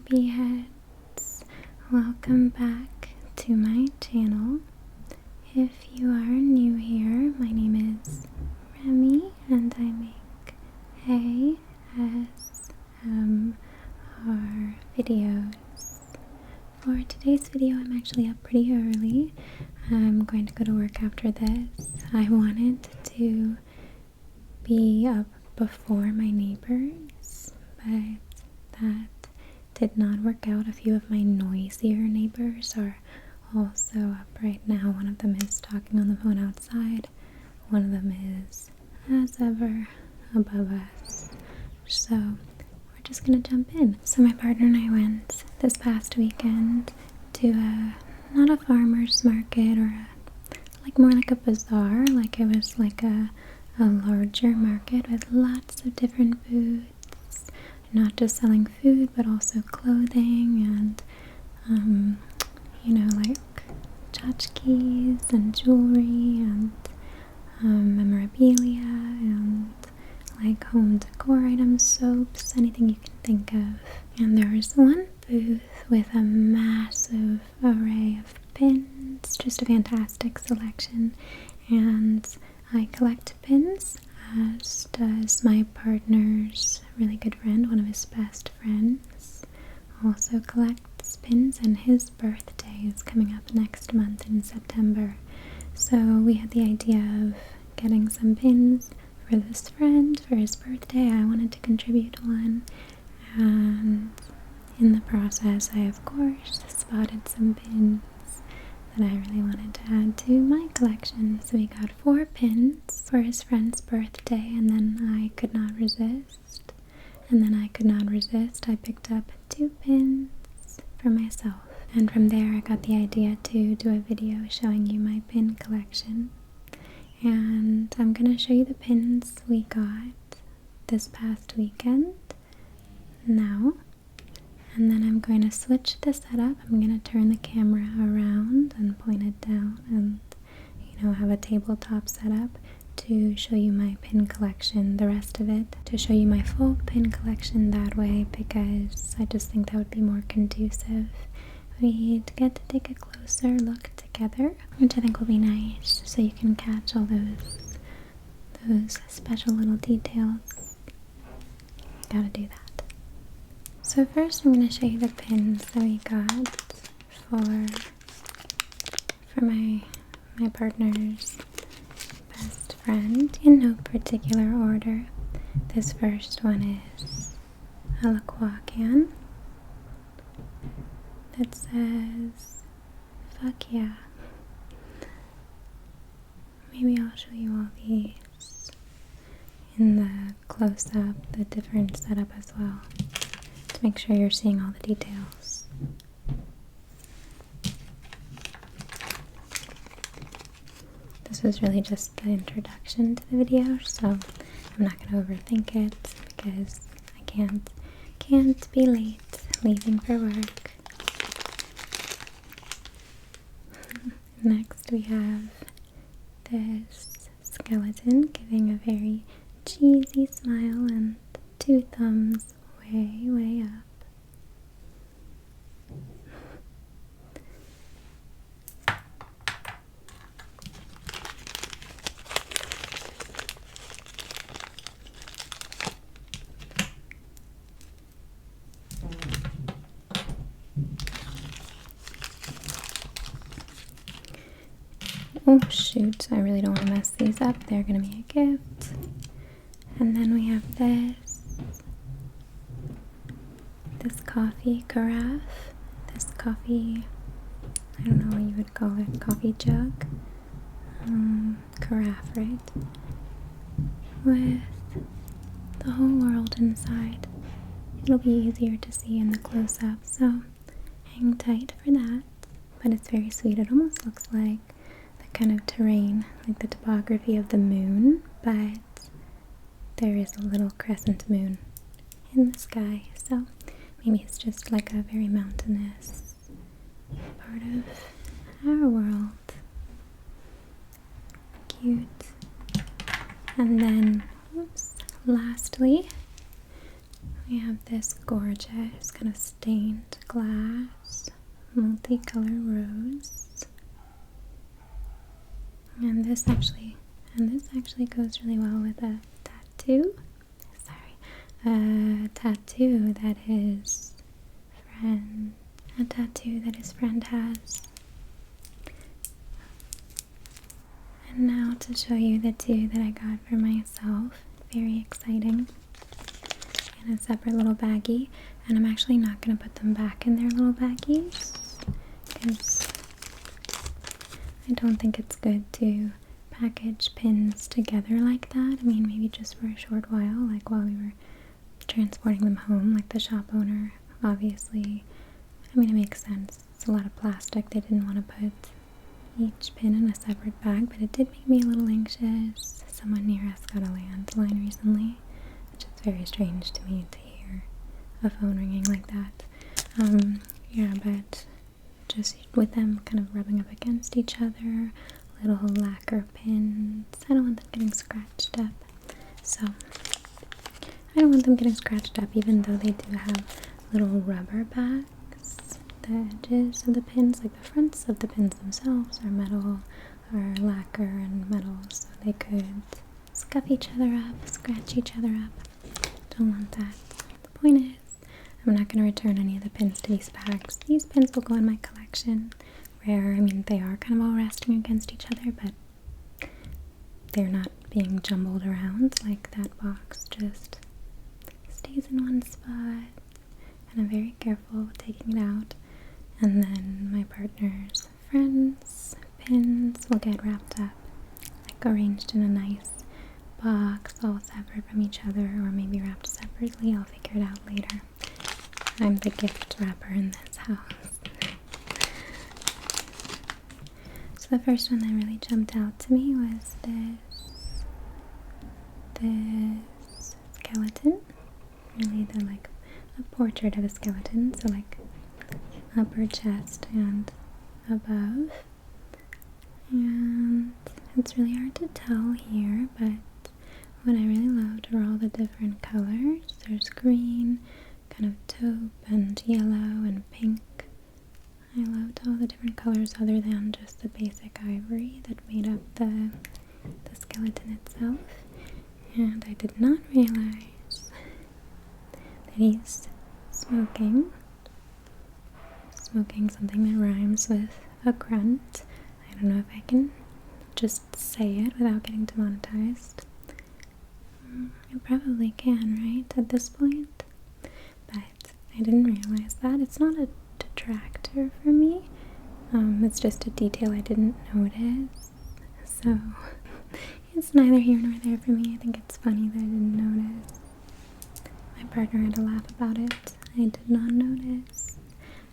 sleepyheads, welcome back to my channel. If you are new here, my name is Remy and I make ASMR videos. For today's video, I'm actually up pretty early. I'm going to go to work after this. I wanted to be up before my neighbors, but that did not work out. A few of my noisier neighbors are also up right now. One of them is talking on the phone outside. One of them is, as ever, above us. So we're just gonna jump in. So my partner and I went this past weekend to not a farmer's market or more like a bazaar. Like it was like a larger market with lots of different foods. Not just selling food, but also clothing and, like tchotchkes and jewelry and memorabilia and like home decor items, soaps, anything you can think of. And there was one booth with a massive array of pins, just a fantastic selection. And I collect pins, as does my partner's really good friend. One of his best friends also collects pins, and his birthday is coming up next month in September. So we had the idea of getting some pins for this friend for his birthday. I wanted to contribute one, and in the process I of course spotted some pins that I really wanted to add to my collection. So we got 4 pins for his friend's birthday, and then I could not resist. I picked up 2 pins for myself. And from there I got the idea to do a video showing you my pin collection. And I'm going to show you the pins we got this past weekend now. And then I'm going to switch the setup. I'm going to turn the camera around and point it down and, have a tabletop setup to show you my pin collection, the rest of it, to show you my full pin collection that way, because I just think that would be more conducive. We'd get to take a closer look together, which I think will be nice, so you can catch all those special little details. Gotta do that. So first I'm going to show you the pins that we got for my partner's best friend, in no particular order. This first one is a Croix can that says, "Fuck yeah." Maybe I'll show you all these in the close-up, the different setup as well, to make sure you're seeing all the details. This was really just the introduction to the video, so I'm not going to overthink it because I can't be late leaving for work. Next we have this skeleton giving a very cheesy smile and 2 thumbs way up. Oh shoot, I really don't want to mess these up. They're going to be a gift. And then we have this coffee carafe. This coffee, I don't know what you would call it, coffee jug. Carafe, right? With the whole world inside. It'll be easier to see in the close-up, so hang tight for that. But it's very sweet. It almost looks like the kind of terrain, like the topography of the moon, but there is a little crescent moon in the sky, so maybe it's just like a very mountainous part of our world. Cute. And then, lastly, We have this gorgeous kind of stained glass multicolor rose. And this actually goes really well with a tattoo. A tattoo that his friend has. And now to show you the two that I got for myself. Very exciting. In a separate little baggie. And I'm actually not going to put them back in their little baggies, because I don't think it's good to package pins together like that. I mean, maybe just for a short while, like while we were transporting them home, like the shop owner, obviously. I mean, it makes sense. It's a lot of plastic. They didn't want to put each pin in a separate bag, but it did make me a little anxious. Someone near us got a landline recently, which is very strange to me to hear a phone ringing like that. Yeah, but just with them kind of rubbing up against each other, little lacquer pins. I don't want them getting scratched up. So, I don't want them getting scratched up, even though they do have little rubber backs. The edges of the pins, like the fronts of the pins themselves, are metal, or lacquer and metal, so they could scuff each other up, scratch each other up. Don't want that. The point is, I'm not going to return any of the pins to these bags. These pins will go in my collection, where, I mean, they are kind of all resting against each other, but they're not being jumbled around. Like that box just stays in one spot, and I'm very careful taking it out. And then my partner's friends' pins will get wrapped up, like arranged in a nice box, all separate from each other, or maybe wrapped separately. I'll figure it out later. I'm the gift wrapper in this house. So the first one that really jumped out to me was this skeleton. Really, the like a portrait of a skeleton, so like upper chest and above. And it's really hard to tell here, but what I really loved were all the different colors. There's green, kind of taupe, and yellow, and pink. I loved all the different colors other than just the basic ivory that made up the skeleton itself. And I did not realize that he's smoking something that rhymes with a grunt. I don't know if I can just say it without getting demonetized. I probably can, right, at this point? But I didn't realize that. It's not a detractor for me. It's just a detail I didn't notice. So, it's neither here nor there for me. I think it's funny that I didn't notice. My partner had to laugh about it. I did not notice.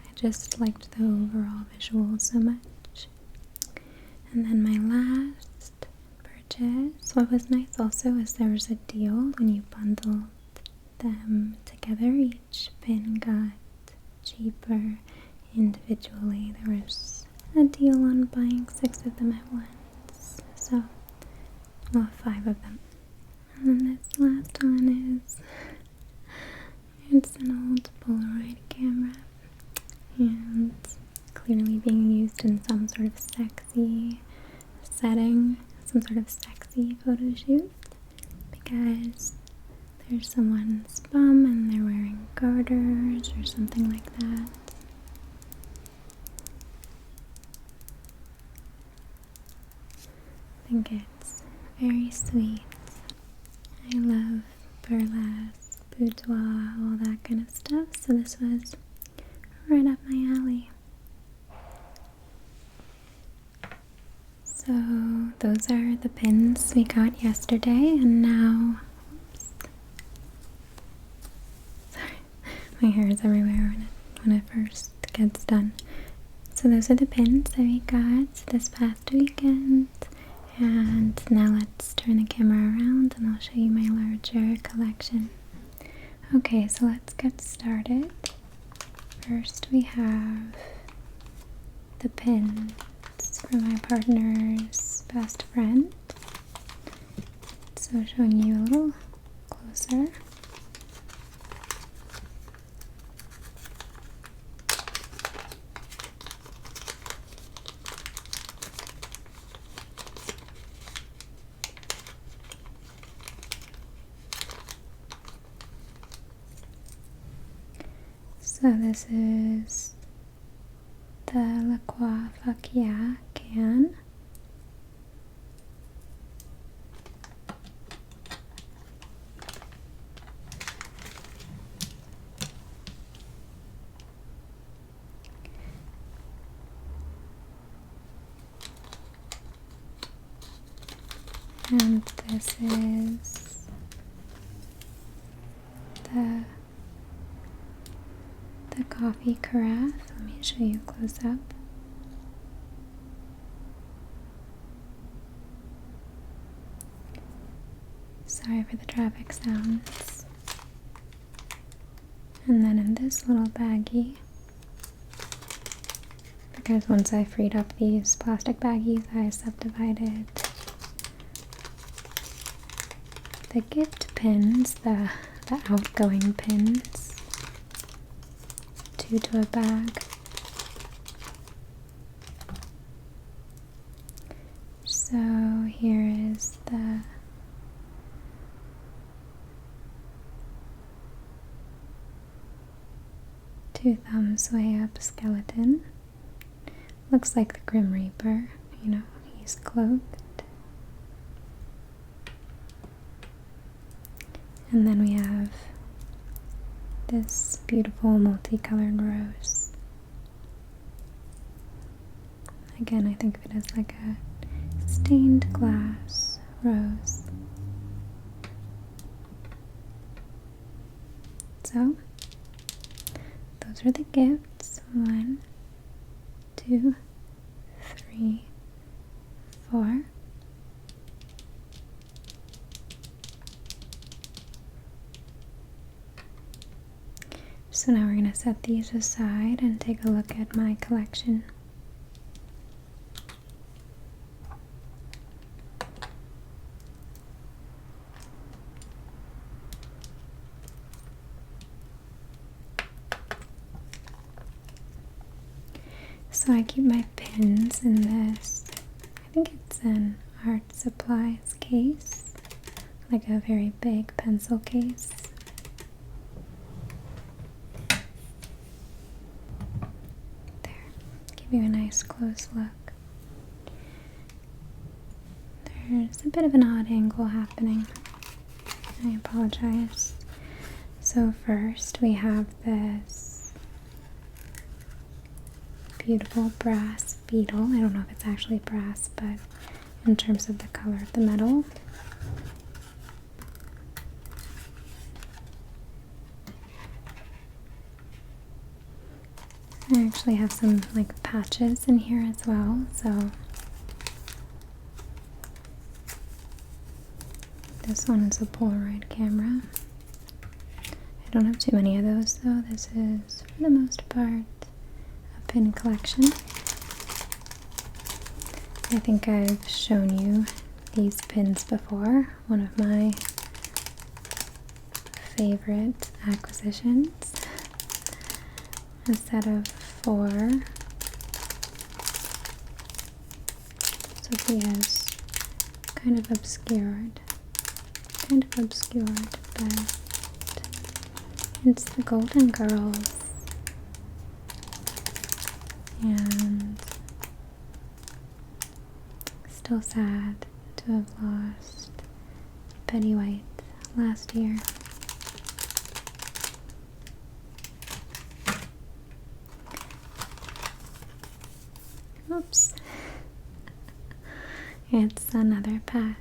I just liked the overall visual so much. And then my last purchase, what was nice also is there was a deal when you bundled them together. Each pin got cheaper individually. There was a deal on buying 6 of them at once. So, well, 5 of them. And then this last one is, it's an old Polaroid camera, and clearly being used in some sort of sexy setting, some sort of sexy photo shoot, because there's someone's bum and they're wearing garters or something like that. I think it's very sweet. I love burlesque, boudoir, all that kind of stuff, so this was right up my alley. So those are the pins we got yesterday, and now, sorry, my hair is everywhere when it first gets done. So those are the pins that we got this past weekend, and now let's turn the camera around and I'll show you my larger collection. Okay, so let's get started. First we have the pins from my partner's best friend. So showing you a little closer. So this is the La Croix can. And this is the coffee carafe. Let me show you close up. Sorry for the traffic sounds. And then in this little baggie, because once I freed up these plastic baggies, I subdivided the gift pins, the outgoing pins, 2 to a bag. So here is the two thumbs way up skeleton. Looks like the Grim Reaper, you know, he's cloaked. And then we have this beautiful multicolored rose. Again, I think of it as like a stained glass rose. So, those are the gifts. 1, 2, 3, 4. So now we're going to set these aside and take a look at my collection. So I keep my pins in this, I think it's an art supplies case, like a very big pencil case. Give you a nice close look. There's a bit of an odd angle happening. I apologize. So first we have this beautiful brass beetle. I don't know if it's actually brass, but in terms of the color of the metal. I actually have some like patches in here as well, so this one is a Polaroid camera. I don't have too many of those though. This is for the most part a pin collection. I think I've shown you these pins before. One of my favorite acquisitions. A set of 4. Sophia's kind of obscured, but it's the Golden Girls, and still sad to have lost Betty White last year. Oops. It's another patch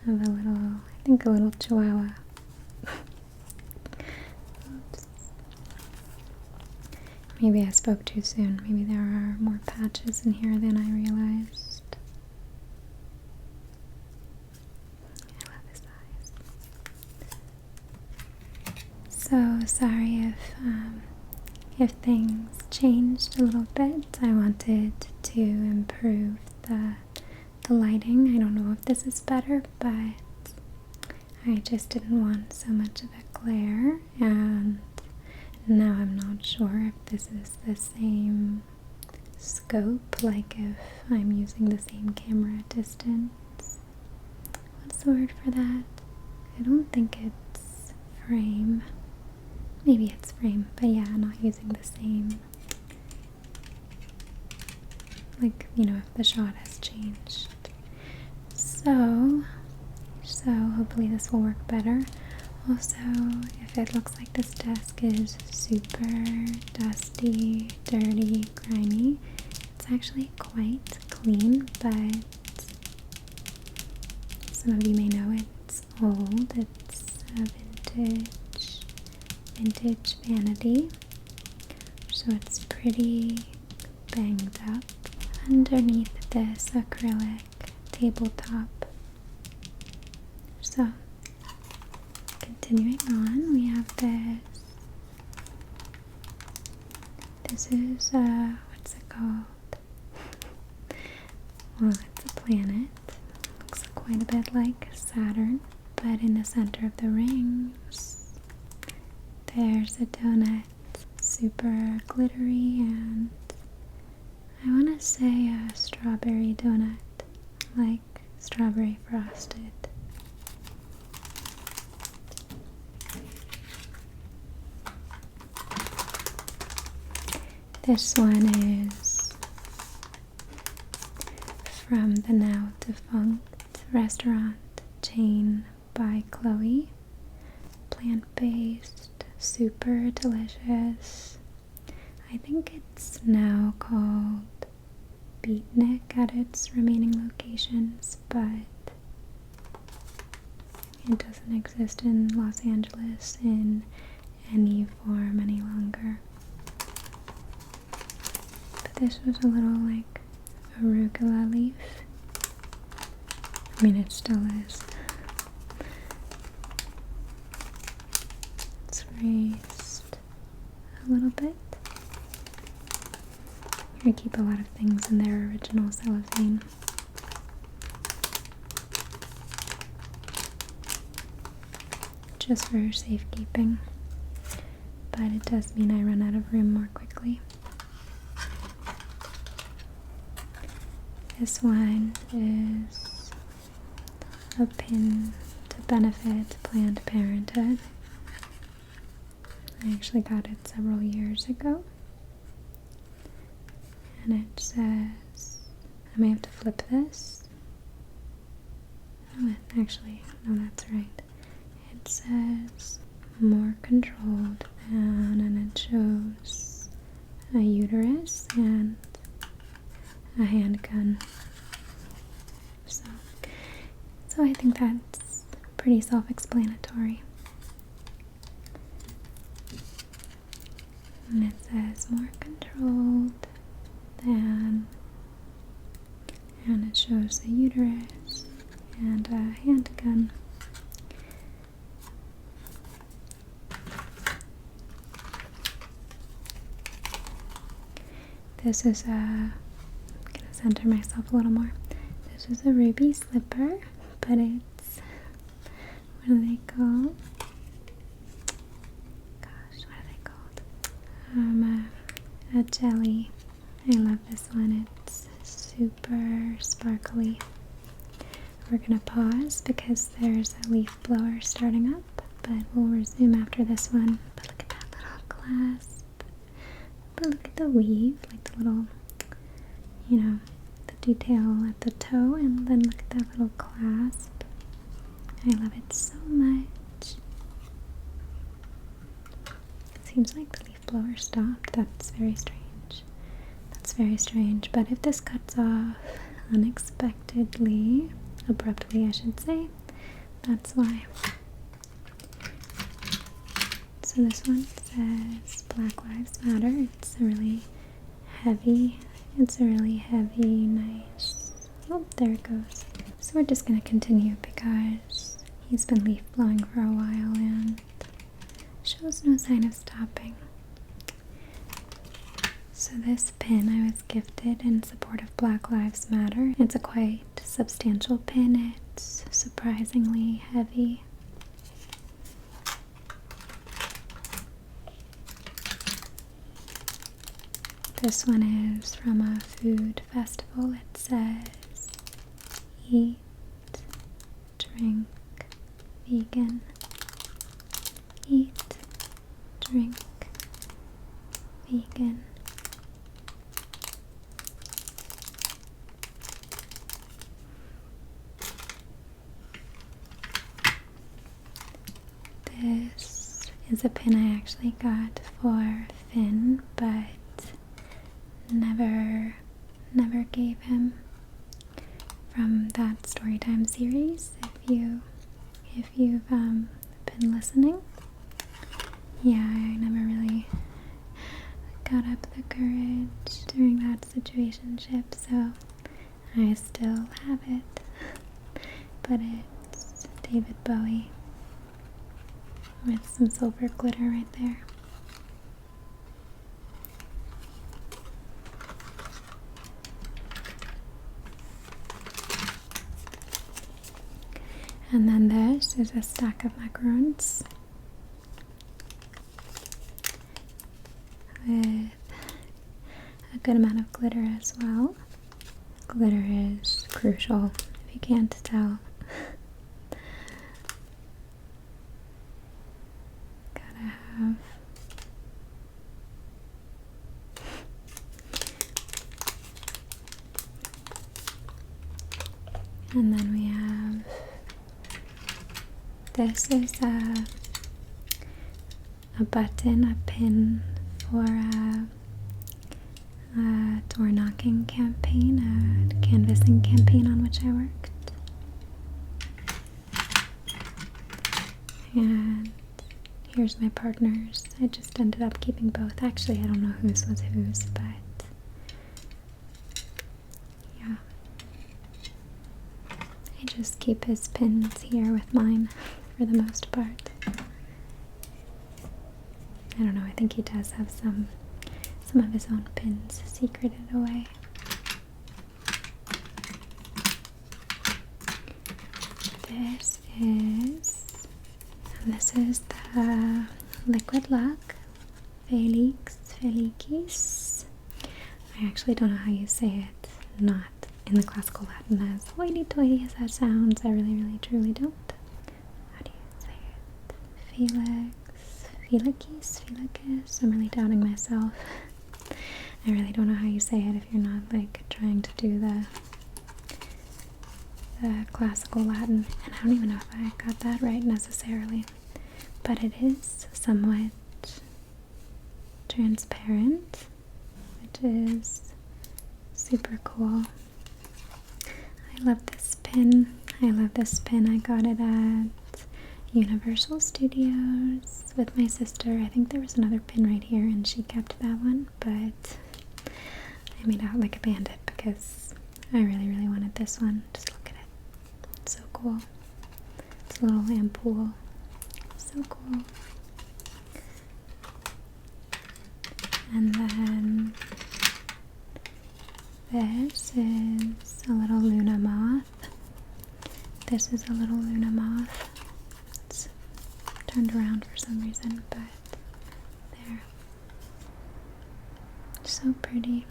of a little, I think a little chihuahua. Oops. Maybe I spoke too soon. Maybe there are more patches in here than I realized. I love his eyes. So sorry if things changed a little bit. I wanted to improve the lighting. I don't know if this is better, but I just didn't want so much of a glare, and now I'm not sure if this is the same scope, like if I'm using the same camera distance. What's the word for that? I don't think it's frame. maybe it's frame, but yeah, not using the same, like, you know, if the shot has changed. So hopefully this will work better. Also, if it looks like this desk is super dusty, dirty, grimy, it's actually quite clean, but some of you may know it's old. It's a vintage vanity, so it's pretty banged up. Underneath this acrylic tabletop. So, continuing on, we have this. This is, what's it called? Well, it's a planet. Looks quite a bit like Saturn, but in the center of the rings, there's a donut. Super glittery, and I want to say a strawberry donut, like strawberry frosted. This one is from the now defunct restaurant chain by Chloe. Plant-based, super delicious. I think it's now called Beatnik at its remaining locations, but it doesn't exist in Los Angeles in any form any longer. But this was a little like arugula leaf. I mean, it still is. It's raised a little bit. I keep a lot of things in their original cellophane. Just for safekeeping. But it does mean I run out of room more quickly. This one is a pin to benefit Planned Parenthood. I actually got it several years ago. And it says, I may have to flip this. Oh, actually, no, that's right. It says more controlled than, and it shows a uterus and a handgun. So I think that's pretty self-explanatory. And it says more controlled than, and it shows a uterus and a handgun. This is I'm gonna center myself a little more. This is a ruby slipper, but it's, what are they called? Gosh, what are they called? A jelly. I love this one. It's super sparkly. We're gonna pause because there's a leaf blower starting up, but we'll resume after this one. But look at that little clasp. But look at the weave, like the little, you know, the detail at the toe, and then look at that little clasp. I love it so much. It seems like the leaf blower stopped. That's very strange. That's very strange. But if this cuts off unexpectedly, abruptly I should say, that's why. So this one says Black Lives Matter. It's a really heavy, nice, oh, there it goes. So we're just going to continue because he's been leaf blowing for a while and shows no sign of stopping. So this pin I was gifted in support of Black Lives Matter. It's a quite substantial pin. It's surprisingly heavy. This one is from a food festival. It says, eat, drink, vegan. Eat, drink. Vegan. This is a pin I actually got for Finn, but never gave him, from that Storytime series. If you've been listening, yeah, I never really got up the courage during that situationship, so I still have it. But it's David Bowie with some silver glitter right there. And then this is a stack of macarons with a good amount of glitter as well. Glitter is crucial, if you can't tell. Gotta have. And then we have, this is a button, a pin for a door knocking campaign, a canvassing campaign on which I worked. And here's my partners. I just ended up keeping both. Actually, I don't know whose was whose, but yeah. I just keep his pins here with mine for the most part. I don't know, I think he does have some of his own pins secreted away. This is the Liquid Luck Felicis. I actually don't know how you say it, not in the classical Latin as hoity-toity as that sounds. I really truly don't. How do you say it? Felicus? I'm really doubting myself. I really don't know how you say it if you're not like trying to do the classical Latin. And I don't even know if I got that right necessarily. But it is somewhat transparent, which is super cool. I love this pin. I got it at Universal Studios with my sister. I think there was another pin right here and she kept that one, but I made out like a bandit because I really wanted this one. Just look at it. It's so cool. It's a little ampoule. So cool. And then this is a little Luna moth. It's turned around for some reason, but there. So pretty.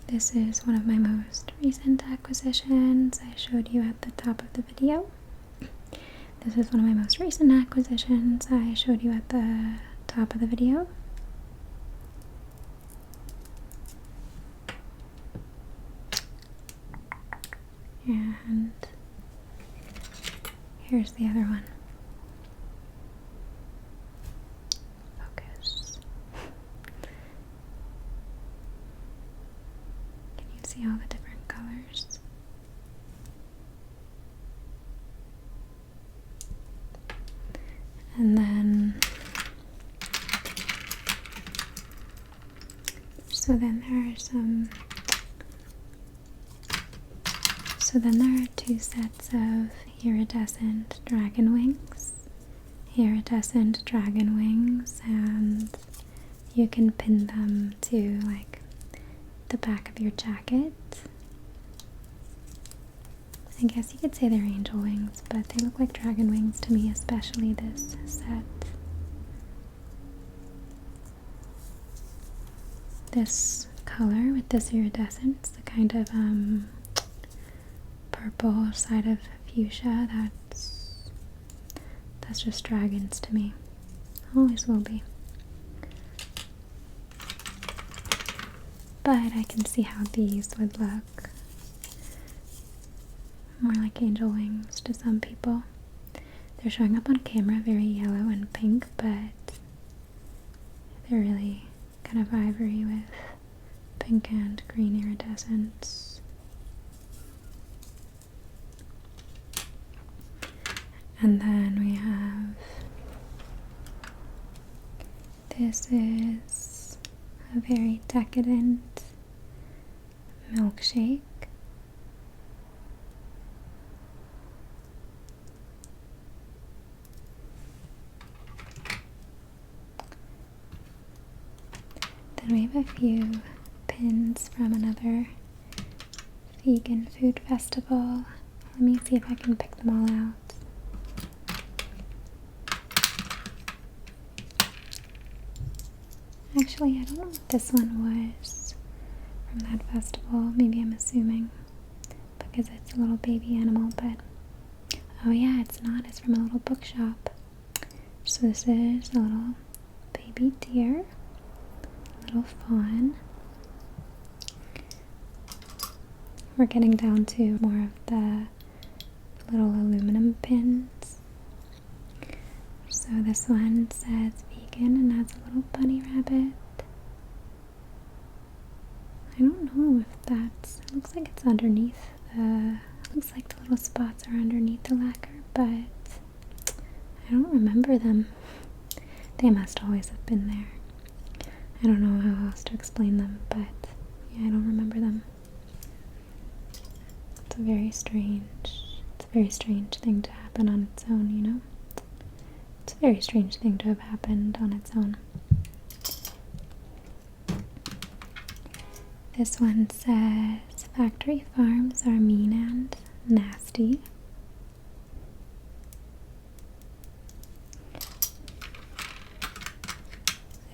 This is one of my most recent acquisitions. I showed you at the top of the video. This is one of my most recent acquisitions. I showed you at the top of the video. And here's the other one. Focus. Can you see all the different colors? And then, there are two sets of iridescent dragon wings. And you can pin them to like the back of your jacket. I guess you could say they're angel wings, but they look like dragon wings to me, especially this set. This color with this iridescence, the kind of purple side of fuchsia, that's just dragons to me. Always will be. But I can see how these would look more like angel wings to some people. They're showing up on camera very yellow and pink, but they're really kind of ivory with pink and green iridescence. And then we have, this is a very decadent milkshake. Then we have a few pins from another vegan food festival. Let me see if I can pick them all out. Actually, I don't know what this one was from that festival. Maybe I'm assuming because it's a little baby animal, but oh yeah, it's not. It's from a little bookshop. So this is a little baby deer, little fawn. We're getting down to more of the little aluminum pins. So this one says vegan and has a little bunny rabbit. I don't know if that's, it looks like it's underneath the, looks like the little spots are underneath the lacquer, but I don't remember them. They must always have been there. I don't know how else to explain them, but yeah, I don't remember them. It's a very strange thing to happen on its own, you know? It's a very strange thing to have happened on its own. This one says, factory farms are mean and nasty.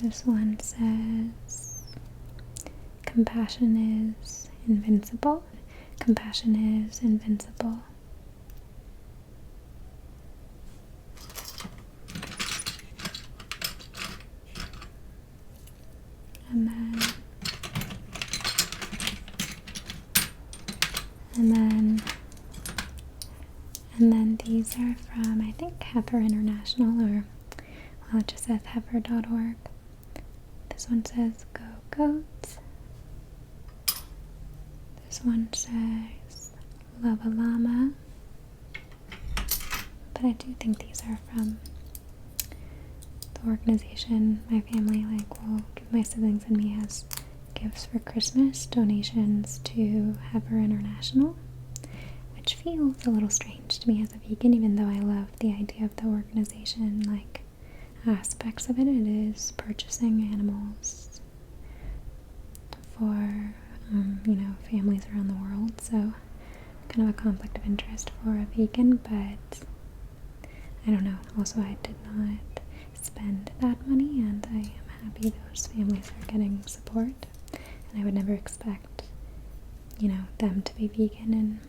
This one says, compassion is invincible. Compassion is invincible. And then these are from, I think, Heifer International, or, well, it just says heifer.org. This one says, go goats. This one says, love a llama. But I do think these are from the organization my family, will give my siblings and me as gifts for Christmas, donations to Heifer International, which feels a little strange to me as a vegan, even though I love the idea of the organization, aspects of it. It is purchasing animals for, families around the world, so kind of a conflict of interest for a vegan, but I don't know. Also, I did not spend that money, and I am happy those families are getting support, and I would never expect, them to be vegan and,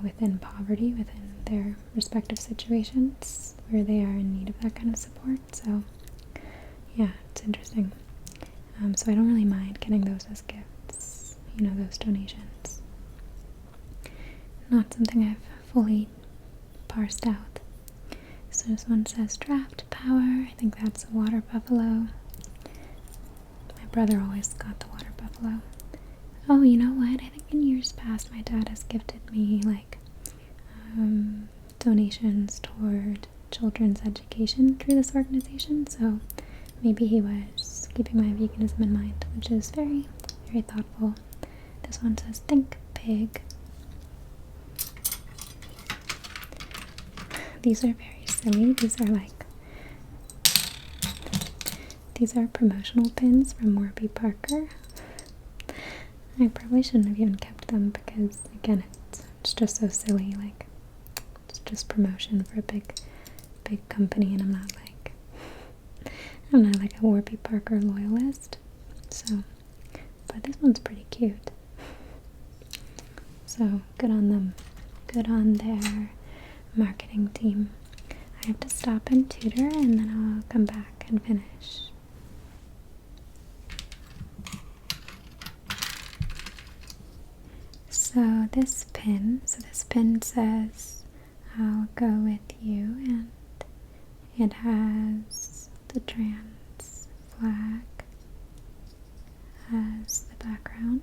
within poverty, within their respective situations where they are in need of that kind of support. So yeah, it's interesting. So I don't really mind getting those as gifts, those donations. Not something I've fully parsed out. So this one says draft power. I think that's a water buffalo. My brother always got the water buffalo. Oh, you know what? I think in years past my dad has gifted me donations toward children's education through this organization, so maybe he was keeping my veganism in mind, which is very, very thoughtful. This one says think pig. These are very silly. These are promotional pins from Warby Parker. I probably shouldn't have even kept them because, again, it's just so silly. It's just promotion for a big company, and I'm not a Warby Parker loyalist. So, but this one's pretty cute. So good on them. Good on their marketing team. I have to stop and tutor and then I'll come back and finish. So this pin says I'll go with you, and it has the trans flag as the background.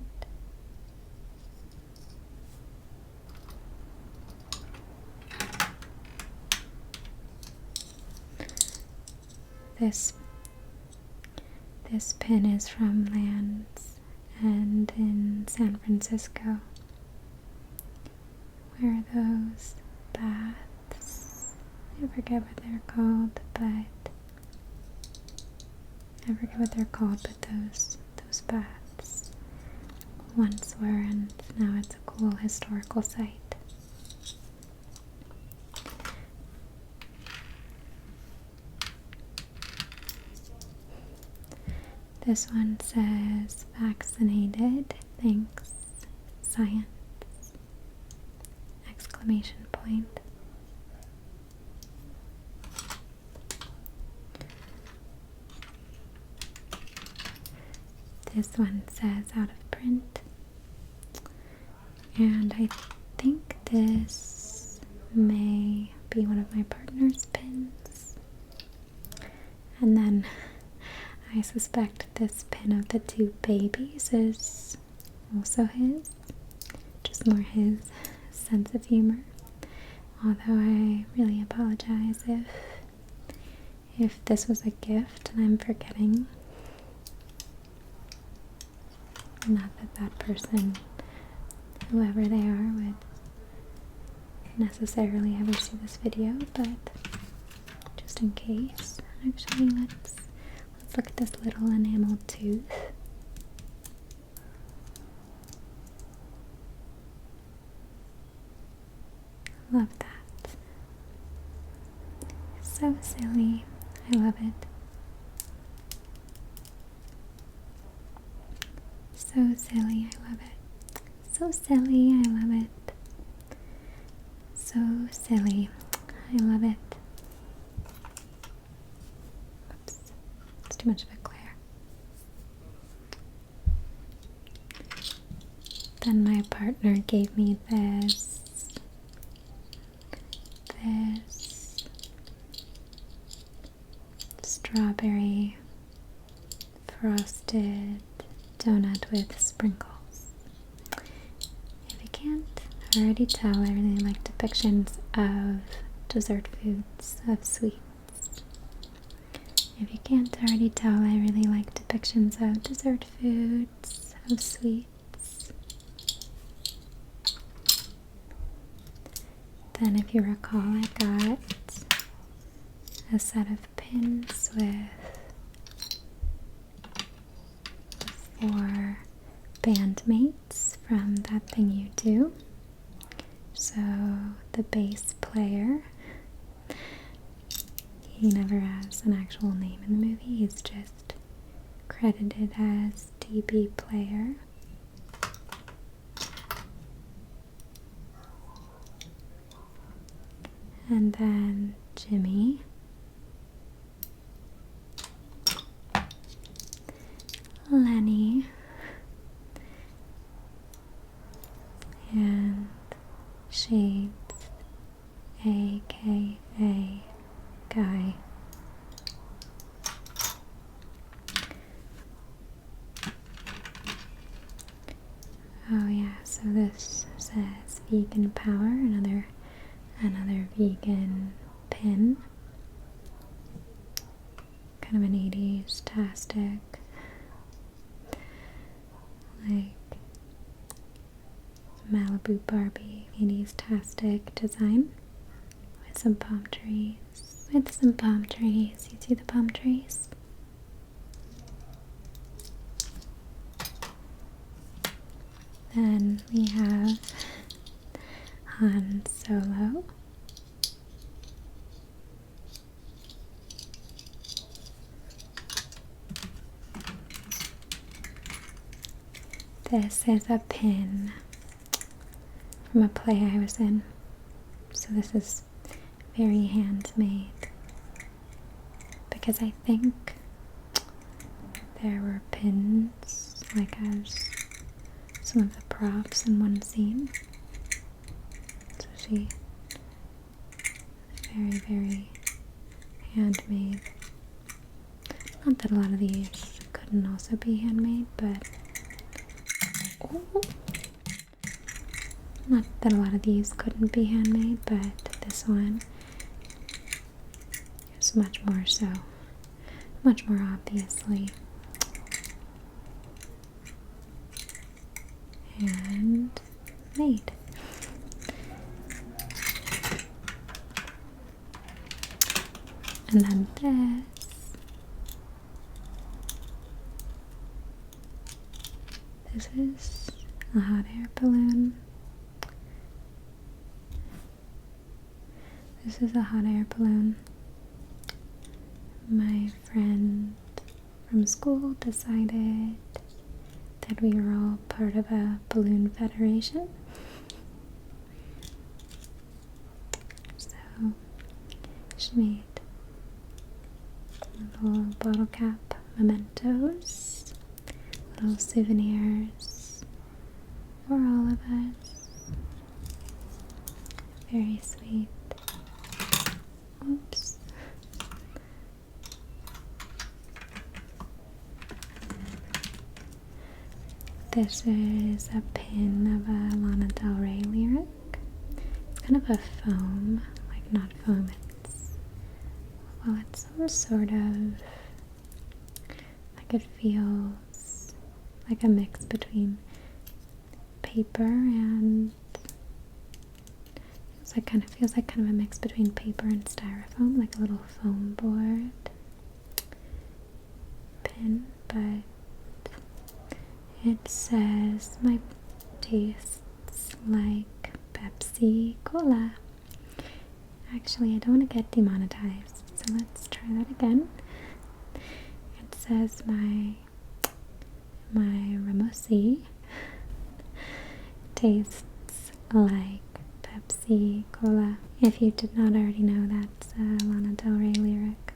This pin is from Land's End in San Francisco. Where are those baths? I forget what they're called, but those baths once were, and now it's a cool historical site. This one says vaccinated, thanks, science, exclamation point. This one says out of print, and I think this may be one of my partner's pins. And then I suspect this pin of the two babies is also his, just more his sense of humor. Although I really apologize if this was a gift and I'm forgetting. Not that that person, whoever they are, would necessarily ever see this video, but just in case. Actually, let's look at this little enamel tooth. Love that. So silly. I love it. So silly. I love it. So silly. I love it. So silly. I love it. Oops. It's too much of a glare. Then my partner gave me this strawberry frosted donut with sprinkles. If you can't already tell, I really like depictions of dessert foods, of sweets. If you can't already tell, I really like depictions of dessert foods, of sweets. Then, if you recall, I got a set of pins with 4 bandmates from That Thing You Do. So the bass player, he never has an actual name in the movie, he's just credited as DB player. And then Jimmy, Lenny, and Shades, aka Guy. Oh yeah, so this says Vegan Power, another vegan pin. Kind of an 80s-tastic, like Malibu Barbie 80s-tastic design with some palm trees. You see the palm trees? Then we have Han Solo. This is a pin from a play I was in. So this is very handmade because I think there were pins like as some of the props in one scene. So she very, very handmade. Not that a lot of these couldn't also be handmade, but not that a lot of these couldn't be handmade, but this one is much more so, much more obviously hand made. And then this is a hot air balloon. This is a hot air balloon. My friend from school decided that we were all part of a balloon federation. So she made little bottle cap mementos, little souvenirs for all of us. Very sweet. Oops. This is a pin of a Lana Del Rey lyric. It's kind of a foam, like not foam, it's some sort of, like it feels like a mix between paper and feels like kind of a mix between paper and styrofoam, like a little foam board pin, but it says my tastes like Pepsi Cola. Actually, I don't want to get demonetized, so let's try that again. It says my Ramosi tastes like Pepsi Cola. If you did not already know, that's a Lana Del Rey lyric.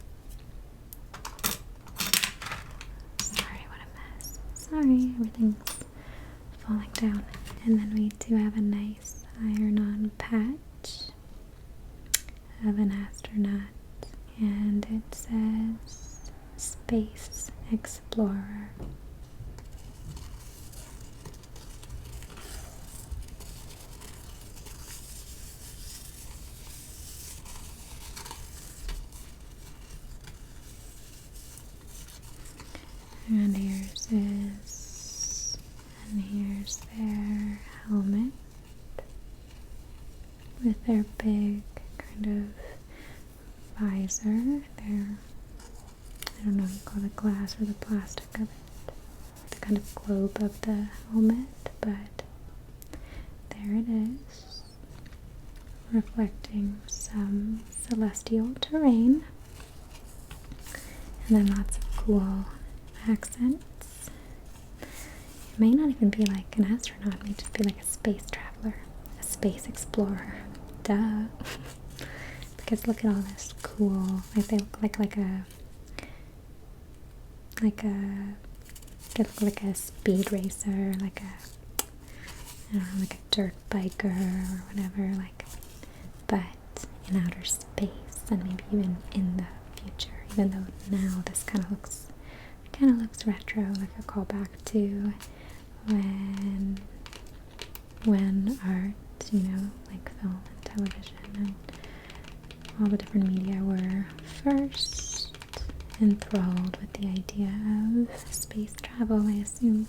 Sorry, what a mess. Sorry, everything's falling down. And then we do have a nice iron-on patch of an astronaut, and it says Space Explorer. And here's his, and here's their helmet with their big kind of visor, their, I don't know what you call the glass or the plastic of it, the kind of globe of the helmet, but there it is, reflecting some celestial terrain, and then lots of cool accents. It may not even be like an astronaut, it may just be like a space traveler, a space explorer. Duh. Because look at all this cool, like they look like a they look like a speed racer, like a, I don't know, like a dirt biker or whatever, like, but in outer space and maybe even in the future, even though now this kind of looks retro, like a callback to when art, you know, like film and television and all the different media were first enthralled with the idea of space travel, I assume,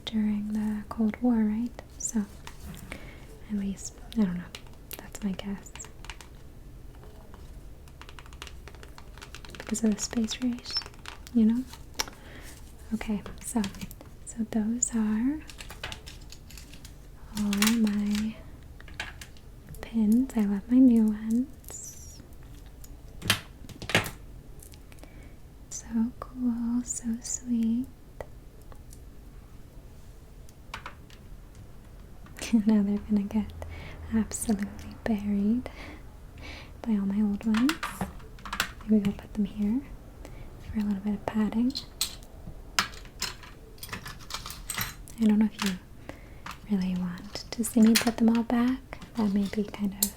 during the Cold War, right? So, at least, I don't know, that's my guess. Because of the space race, you know? Okay, so those are all my pins. I love my new ones. So cool, so sweet. Now they're gonna get absolutely buried by all my old ones. Maybe we'll put them here for a little bit of padding. I don't know if you really want to see me put them all back. That may be kind of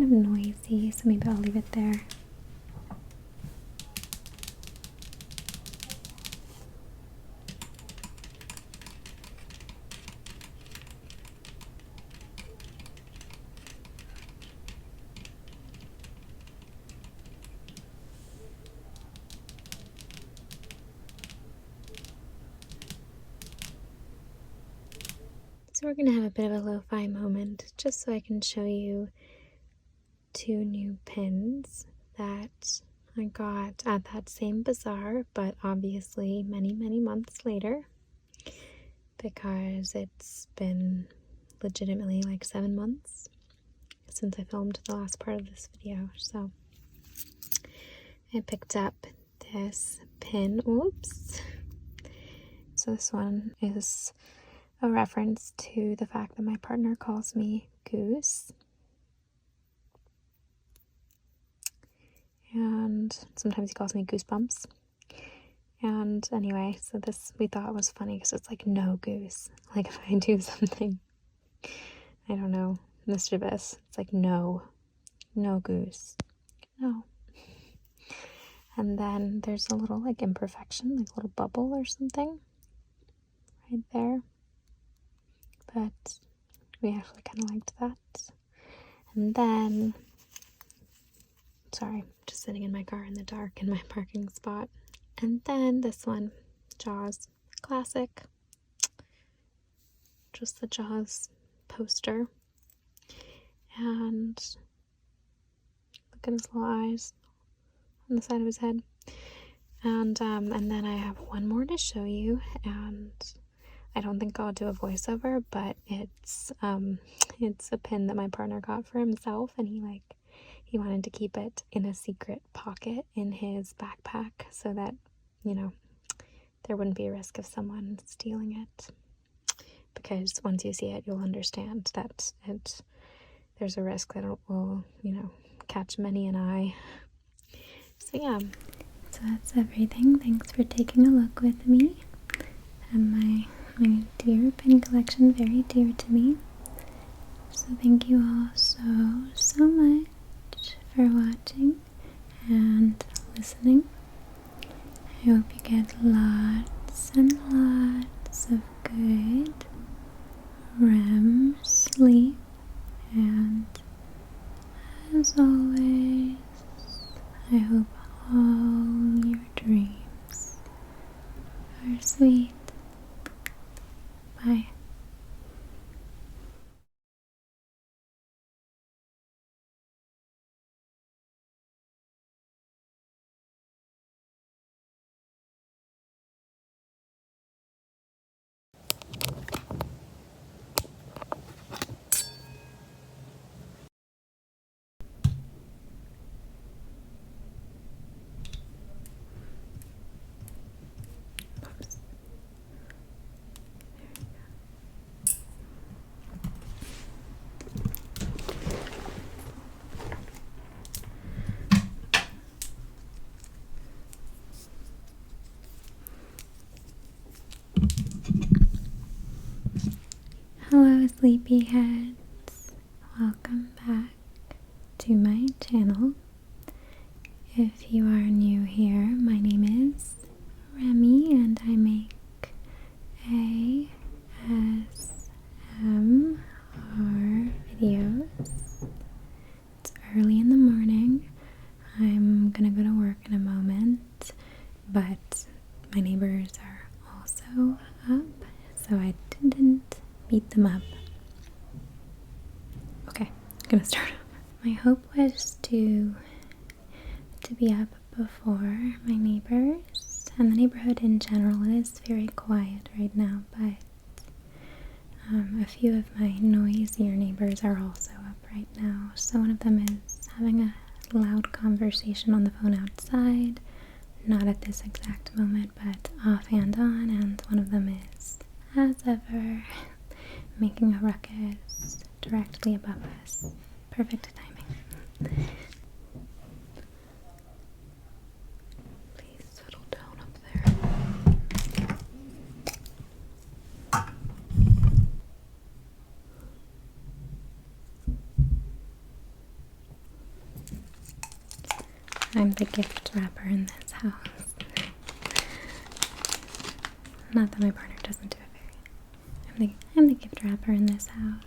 noisy, so maybe I'll leave it there. So we're going to have a bit of a lo-fi moment just so I can show you 2 new pins that I got at that same bazaar, but obviously many, many months later, because it's been legitimately like 7 months since I filmed the last part of this video. So I picked up this pin. Oops. So this one is a reference to the fact that my partner calls me Goose. And sometimes he calls me Goosebumps. And anyway, so this we thought was funny because it's like no goose. Like if I do something, I don't know, mischievous, it's like no goose, no. And then there's a little like imperfection, like a little bubble or something right there. But we actually kind of liked that. And then, sorry, just sitting in my car in the dark in my parking spot. And then this one, Jaws, classic. Just the Jaws poster. And look at his little eyes on the side of his head. And then I have one more to show you, and I don't think I'll do a voiceover, but it's a pin that my partner got for himself, and he wanted to keep it in a secret pocket in his backpack so that, you know, there wouldn't be a risk of someone stealing it. Because once you see it, you'll understand that there's a risk that it will, you know, catch many an eye. So yeah. So that's everything. Thanks for taking a look with me. And my dear pin collection, very dear to me. So thank you all so much for watching and listening. I hope you get lots and lots of good REM sleep, and as always, I hope all your dreams are sweet. Bye. Hello sleepyheads, welcome back to my channel. If you are new here, my name is Remy and I make ASMR videos. It's early in the morning. I'm gonna go to work in a moment, but my neighbors are also up, so I didn't beat them up. Okay, I'm gonna start over. My hope was to be up before my neighbors, and the neighborhood in general is very quiet right now, but a few of my noisier neighbors are also up right now. So one of them is having a loud conversation on the phone outside, not at this exact moment, but off and on, and one of them is, as ever, making a ruckus directly above us. Perfect timing. Please settle down up there. I'm the gift wrapper in this house. Not that my partner doesn't do it very. I'm the gift wrapper in this house.